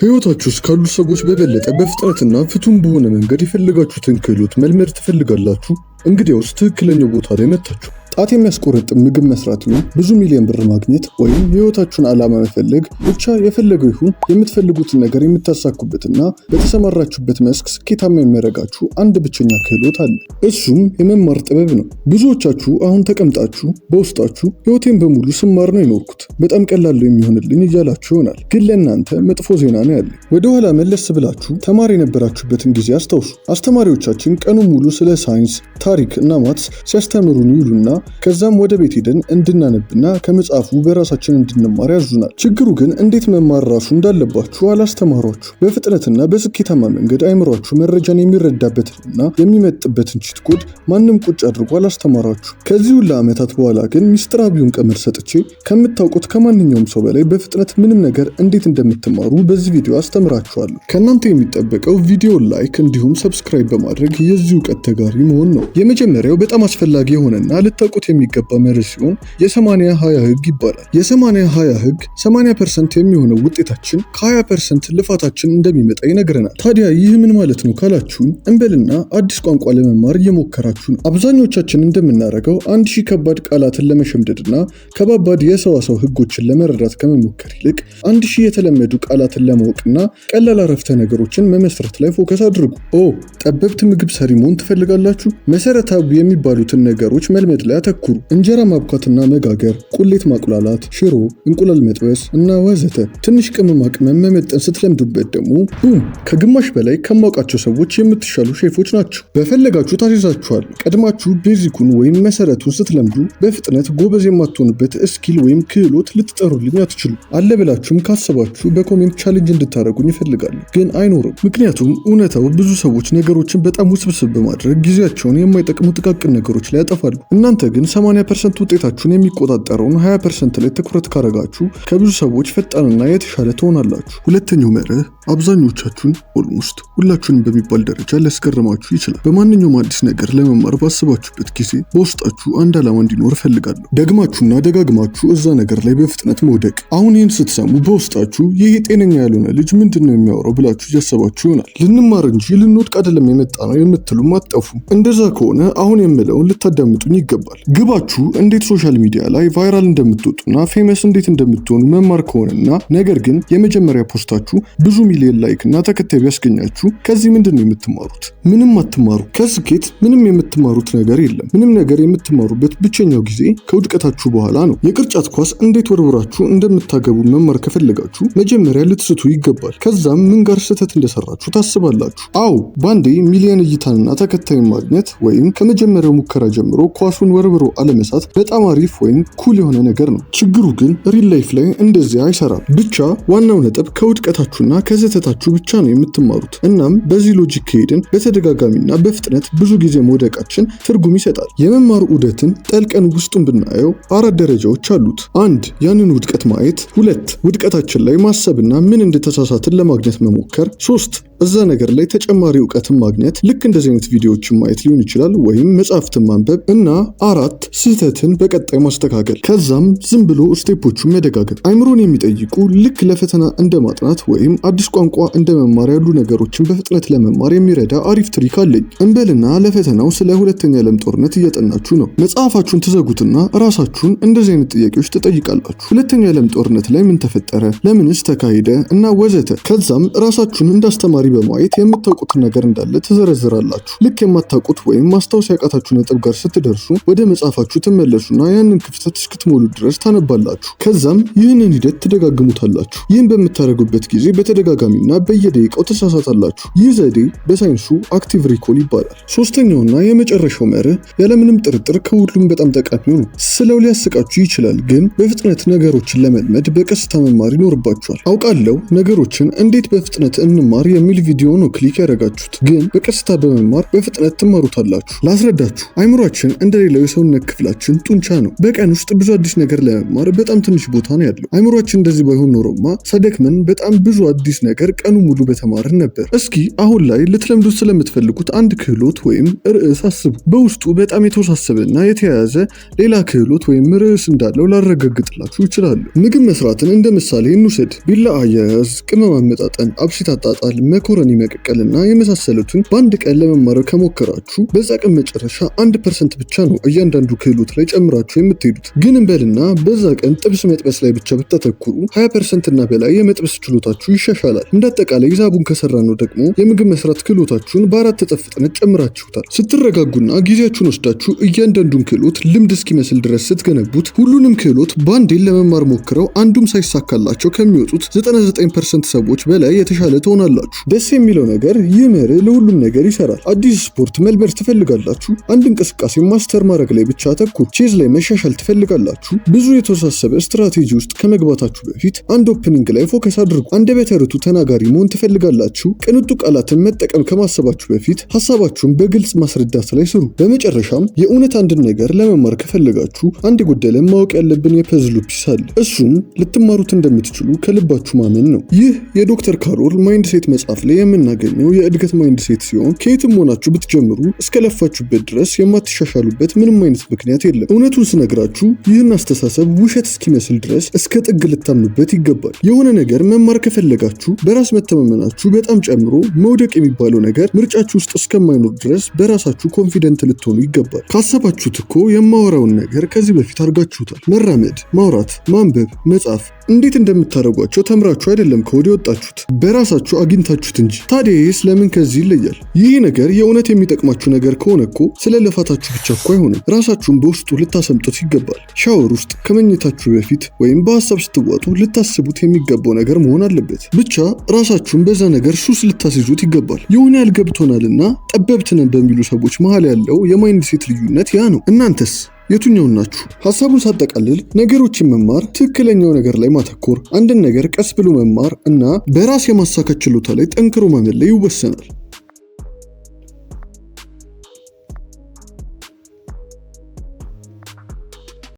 በህይወታችሁ ውስጥ ካሉ ሰዎች በበለጠ በፍጥነትና ፍቱን በሆነ መንገድ የፈለጋችሁትን ክህሎት መልመድ ትፈልጋላችሁ? እንግዲያውስ ትክክለኛው ቦታ ላይ መጣችሁ። ጣት የሚያስቆረጥም ምግብ መስራት ይሁን ብዙ ሚሊዮን ብር ማግኘት ወይም የህይወታችሁን ዓላማ መፈለግ፣ ብቻ የፈለገው ይሁን የምትፈልጉትን ነገር የምታሳኩበትና በተሰማራችሁበት መስክ ስኬታማ የሚያደርጋችሁ አንድ ብቸኛ ክህሎት አለ። እሱም የመማር ጥበብ ነው። ብዙዎቻችሁ አሁን ተቀምጣችሁ በውስጣችሁ ህይወቴን በሙሉ ስማር ነው የኖርኩት፣ በጣም ቀላል የሚሆንልኝ እያላችሁ ይሆናል። ግን ለእናንተ መጥፎ ዜና ነው ያለ። ወደኋላ መለስ ብላችሁ ተማሪ የነበራችሁበትን ጊዜ አስታውሱ። አስተማሪዎቻችን ቀኑን ሙሉ ስለ ሳይንስ፣ ታሪክ እና ማትስ ሲያስተምሩን ይውሉና ከዛም ወደ ቤት ሄደን እንድናነብና ከመጽሐፉ በራሳችን እንድንማር ያዙናል። ችግሩ ግን እንዴት መማር ራሱ እንዳለባችሁ አላስተማሯችሁ። በፍጥነትና በስኬታማ መንገድ አይምሯችሁ መረጃን የሚረዳበትንና የሚመጥበትን ቺት ኮድ ማንም ቁጭ አድርጎ አላስተማሯችሁ። ከዚህ ሁሉ ዓመታት በኋላ ግን ሚስጥራዊውን ቀመር ሰጥቼ ከምታውቁት ከማንኛውም ሰው በላይ በፍጥነት ምንም ነገር እንዴት እንደምትማሩ በዚህ ቪዲዮ አስተምራችኋለሁ። ከእናንተ የሚጠበቀው ቪዲዮ ላይክ እንዲሁም ሰብስክራይብ በማድረግ የዚህ እውቀት ተጋሪ መሆን ነው። የመጀመሪያው በጣም አስፈላጊ የሆነና ልታውቁት የሚገባ መርህ ሲሆን የ80-20 ህግ ይባላል። የ80-20 ህግ 80% የሚሆነው ውጤታችን ከ20% ልፋታችን እንደሚመጣ ይነግረናል። ታዲያ ይህ ምን ማለት ነው ካላችሁን እንበልና አዲስ ቋንቋ ለመማር እየሞከራችሁ ነው። አብዛኞቻችን እንደምናደርገው 1000 ከባድ ቃላትን ለመሸምደድና ከባባድ የሰዋሰው ህጎችን ለመረዳት ከመሞከር ይልቅ 1000 የተለመዱ ቃላትን ለማወቅና ቀላል አረፍተ ነገሮችን መመስረት ላይ ፎከስ አድርጉ። ጠበብት ምግብ ሰሪ መሆን ትፈልጋላችሁ? መሰረታዊ የሚባሉትን ነገሮች መልመድ ላይ አተኩሩ። እንጀራ ማብኳትና መጋገር፣ ቁሌት ማቁላላት፣ ሽሮ፣ እንቁላል መጥበስ እና ወዘተ። ትንሽ ቅመማ ቅመም መመጠን ስትለምዱበት ደግሞ ቡም! ከግማሽ በላይ ከማውቃቸው ሰዎች የምትሻሉ ሼፎች ናቸው። በፈለጋችሁ ታሲዛችኋል። ቀድማችሁ ቤዚኩን ወይም መሰረቱን ስትለምዱ በፍጥነት ጎበዝ የማትሆኑበት ስኪል ወይም ክህሎት ልትጠሩልኝ አትችሉ። አለ ብላችሁም ካሰባችሁ በኮሜንት ቻሌንጅ እንድታደርጉኝ ይፈልጋሉ፣ ግን አይኖርም። ምክንያቱም እውነታው ብዙ ሰዎች ነገሮችን በጣም ውስብስብ በማድረግ ጊዜያቸውን የማይጠቅሙ ጥቃቅን ነገሮች ላይ ያጠፋሉ። እናንተ ግን 80% ውጤታችሁን የሚቆጣጠረውን 20% ላይ ትኩረት ካረጋችሁ ከብዙ ሰዎች ፈጣንና የተሻለ ትሆናላችሁ። ሁለተኛው መርህ አብዛኞቻችሁን ኦልሞስት ሁላችሁንም በሚባል ደረጃ ሊያስገርማችሁ ይችላል። በማንኛውም አዲስ ነገር ለመማር ባስባችሁበት ጊዜ በውስጣችሁ አንድ ዓላማ እንዲኖር እፈልጋለሁ። ደግማችሁና ደጋግማችሁ እዛ ነገር ላይ በፍጥነት መውደቅ። አሁን ይህን ስትሰሙ በውስጣችሁ ይህ ጤነኛ ያልሆነ ልጅ ምንድን ነው የሚያወራው ብላችሁ እያሰባችሁ ይሆናል። ልንማር እንጂ ልንወድቅ አይደለም የመጣ ነው የምትሉም አትጠፉ። እንደዛ ከሆነ አሁን የምለውን ልታዳምጡኝ ይገባል። ግባችሁ እንዴት ሶሻል ሚዲያ ላይ ቫይራል እንደምትወጡና ፌመስ እንዴት እንደምትሆኑ መማር ከሆነና ነገር ግን የመጀመሪያ ፖስታችሁ ብዙ ሚሊዮን ላይክ እና ተከታይ ቢያስገኛችሁ ከዚህ ምንድን ነው የምትማሩት? ምንም አትማሩ። ከስኬት ምንም የምትማሩት ነገር የለም። ምንም ነገር የምትማሩበት ብቸኛው ጊዜ ከውድቀታችሁ በኋላ ነው። የቅርጫት ኳስ እንዴት ወርውራችሁ እንደምታገቡ መማር ከፈለጋችሁ መጀመሪያ ልትስቱ ይገባል። ከዛም ምን ጋር ስህተት እንደሰራችሁ ታስባላችሁ። አዎ ባንዴ ሚሊዮን እይታንና ተከታይን ማግኘት ወይም ከመጀመሪያው ሙከራ ጀምሮ ኳሱን ወርብሮ አለመሳት በጣም አሪፍ ወይም ኩል የሆነ ነገር ነው። ችግሩ ግን ሪል ላይፍ ላይ እንደዚህ አይሰራም። ብቻ ዋናው ነጥብ ከውድቀታችሁና ከስህተታችሁ ብቻ ነው የምትማሩት። እናም በዚህ ሎጂክ ከሄድን በተደጋጋሚና በፍጥነት ብዙ ጊዜ መውደቃችን ትርጉም ይሰጣል። የመማር ዑደትን ጠልቀን ውስጡን ብናየው 4 ደረጃዎች አሉት። 1 ያንን ውድቀት ማየት፣ 2 ውድቀታችን ላይ ማሰብና ምን እንደተሳሳትን ለማግኘት መሞከር፣ 3 እዛ ነገር ላይ ተጨማሪ እውቀትን ማግኘት፣ ልክ እንደዚህ አይነት ቪዲዮዎችን ማየት ሊሆን ይችላል ወይም መጽሐፍትን ማንበብ እና 4 ስህተትን በቀጣይ ማስተካከል። ከዛም ዝም ብሎ ስቴፖቹን መደጋገም። አይምሮን የሚጠይቁ ልክ ለፈተና እንደማጥናት ወይም አዲስ ቋንቋ እንደመማር ያሉ ነገሮችን በፍጥነት ለመማር የሚረዳ አሪፍ ትሪክ አለኝ። እንበልና ለፈተናው ስለ ሁለተኛ ዓለም ጦርነት እያጠናችሁ ነው። መጽሐፋችሁን ትዘጉትና ራሳችሁን እንደዚህ አይነት ጥያቄዎች ትጠይቃላችሁ። ሁለተኛ ዓለም ጦርነት ላይ ምን ተፈጠረ? ለምንስ ተካሄደ? እና ወዘተ። ከዛም ራሳችሁን እንዳስተማሪ በማየት የምታውቁትን ነገር እንዳለ ትዘረዝራላችሁ። ልክ የማታውቁት ወይም ማስታወስ ያቃታችሁ ነጥብ ጋር ስትደርሱ ወደ መጽሐፋችሁ ትመለሱና ያንን ክፍተት እስክትሞሉ ድረስ ታነባላችሁ። ከዛም ይህንን ሂደት ትደጋግሙታላችሁ። ይህን በምታደርጉበት ጊዜ በተደጋጋሚና በየደቂቃው ተሳሳታላችሁ። ይህ ዘዴ በሳይንሱ አክቲቭ ሪኮል ይባላል። ሶስተኛውና የመጨረሻው መርህ ያለምንም ጥርጥር ከሁሉም በጣም ጠቃሚው ነው። ስለው ሊያስቃችሁ ይችላል፣ ግን በፍጥነት ነገሮችን ለመልመድ በቀስታ መማር ይኖርባችኋል። አውቃለሁ ነገሮችን እንዴት በፍጥነት እንማር የሚል ቪዲዮ ነው ክሊክ ያደረጋችሁት፣ ግን በቀስታ በመማር በፍጥነት ትማሩታላችሁ። ላስረዳችሁ። አይምሯችን እንደሌላው የሰውነት ክፍላችን ጡንቻ ነው። በቀን ውስጥ ብዙ አዲስ ነገር ለመማር በጣም ትንሽ ቦታ ነው ያለው። አይምሯችን እንደዚህ ባይሆን ኖሮማ ሳደክመን በጣም ብዙ አዲስ ነገር ቀኑ ሙሉ በተማርን ነበር። እስኪ አሁን ላይ ልትለምዱት ስለምትፈልጉት አንድ ክህሎት ወይም ርዕስ አስቡ። በውስጡ በጣም የተወሳሰበና የተያያዘ ሌላ ክህሎት ወይም ርዕስ እንዳለው ላረጋግጥላችሁ ይችላሉ። ምግብ መስራትን እንደ ምሳሌ እንውሰድ። ቢላ አያያዝ፣ ቅመም አመጣጠን፣ አብሲት አጣጣል፣ መኮረኒ መቀቀልና የመሳሰሉትን በአንድ ቀን ለመማር ከሞከራችሁ በዛ ቀን መጨረሻ 1% ብቻ ነው እያንዳንዱ ክህሎት ላይ ጨምራችሁ የምትሄዱት። ግን እንበልና በዛ ቀን ጥብስ መጥበስ ላይ ብቻ ብታተኩሩ 20% እና በላይ የመጥበስ ችሎታችሁ ይሻሻላል። እንዳጠቃላይ ሂሳቡን ከሰራ ነው ደግሞ የምግብ መስራት ክህሎታችሁን በ4 እጥፍ ፍጥነት ጨምራችሁታል። ስትረጋጉና ጊዜያችሁን ወስዳችሁ እያንዳንዱን ክህሎት ልምድ እስኪመስል ድረስ ስትገነቡት ሁሉንም ክህሎት በአንዴን ለመማር ሞክረው አንዱም ሳይሳካላቸው ከሚወጡት 99% ሰዎች በላይ የተሻለ ትሆናላችሁ። ደስ የሚለው ነገር ይህ መርህ ለሁሉም ነገር ይሰራል። አዲስ ስፖርት መልመድ ትፈልጋላችሁ? አንድ እንቅስቃሴ ማስተር ማድረግ ላይ ብቻ አተኩሩ። ቼዝ ላይ መሻሻል ትፈልጋላችሁ? ብዙ የተወሳሰበ ስትራቴጂ ውስጥ ከመግባታችሁ በፊት አንድ ኦፕኒንግ ላይ ፎከስ አድርጉ። አንደበተ ርቱዕ ተናጋሪ መሆን ትፈልጋላችሁ? ቅንጡ ቃላትን መጠቀም ከማሰባችሁ በፊት ሐሳባችሁን በግልጽ ማስረዳት ላይ ስሩ። በመጨረሻም የእውነት አንድን ነገር ለመማር ከፈለጋችሁ አንድ የጎደለ ማወቅ ያለብን የፐዝሉ ፒስ አለ። እሱም ልትማሩት እንደምትችሉ ከልባችሁ ማመን ነው። ይህ የዶክተር ካሮል ማይንድሴት መጽሐፍ ላይ የምናገኘው የእድገት ማይንድሴት ሲሆን ከየትም ሆናችሁ ብትጀምሩ እስከለፋችሁበት ድረስ የማትሻሻሉበት ምንም አይነት ምክንያት የለም። እውነቱን ስነግራችሁ ይህን አስተሳሰብ ውሸት እስኪመስል ድረስ እስከ ጥግ ልታምኑበት ይገባል። የሆነ ነገር መማር ከፈለጋችሁ በራስ መተማመናችሁ በጣም ጨምሮ መውደቅ የሚባለው ነገር ምርጫችሁ ውስጥ እስከማይኖር ድረስ በራሳችሁ ኮንፊደንት ልትሆኑ ይገባል። ካሰባችሁት እኮ የማወራውን ነገር ከዚህ በፊት አድርጋችሁታል። መራመድ፣ ማውራት፣ ማንበብ፣ መጻፍ እንዴት እንደምታደርጓቸው ተምራችሁ አይደለም ከወዲህ ወጣችሁት፣ በራሳችሁ አግኝታችሁት እንጂ። ታዲያ ይህስ ለምን ከዚህ ይለያል? ይህ ነገር የእውነት የሚጠቅማችሁ ነገር ከሆነ እኮ ስለ ልፋታችሁ ብቻ እኮ አይሆንም፣ ራሳችሁን በውስጡ ልታሰምጡት ይገባል። ሻወር ውስጥ ከመኝታችሁ በፊት ወይም በሀሳብ ስትዋጡ ልታስቡት የሚገባው ነገር መሆን አለበት። ብቻ ራሳችሁን በዛ ነገር ሱስ ልታስይዙት ይገባል። ይሁን ያህል ገብቶናልና ጠበብት ነን በሚሉ ሰዎች መሀል ያለው የማይንድሴት ልዩነት ያ ነው። እናንተስ የቱኛውን ናችሁ? ሐሳቡን ሳጠቃልል ነገሮችን መማር፣ ትክክለኛው ነገር ላይ ማተኮር፣ አንድን ነገር ቀስ ብሎ መማር እና በራስ የማሳካት ችሎታ ላይ ጠንክሮ ማመን ላይ ይወሰናል።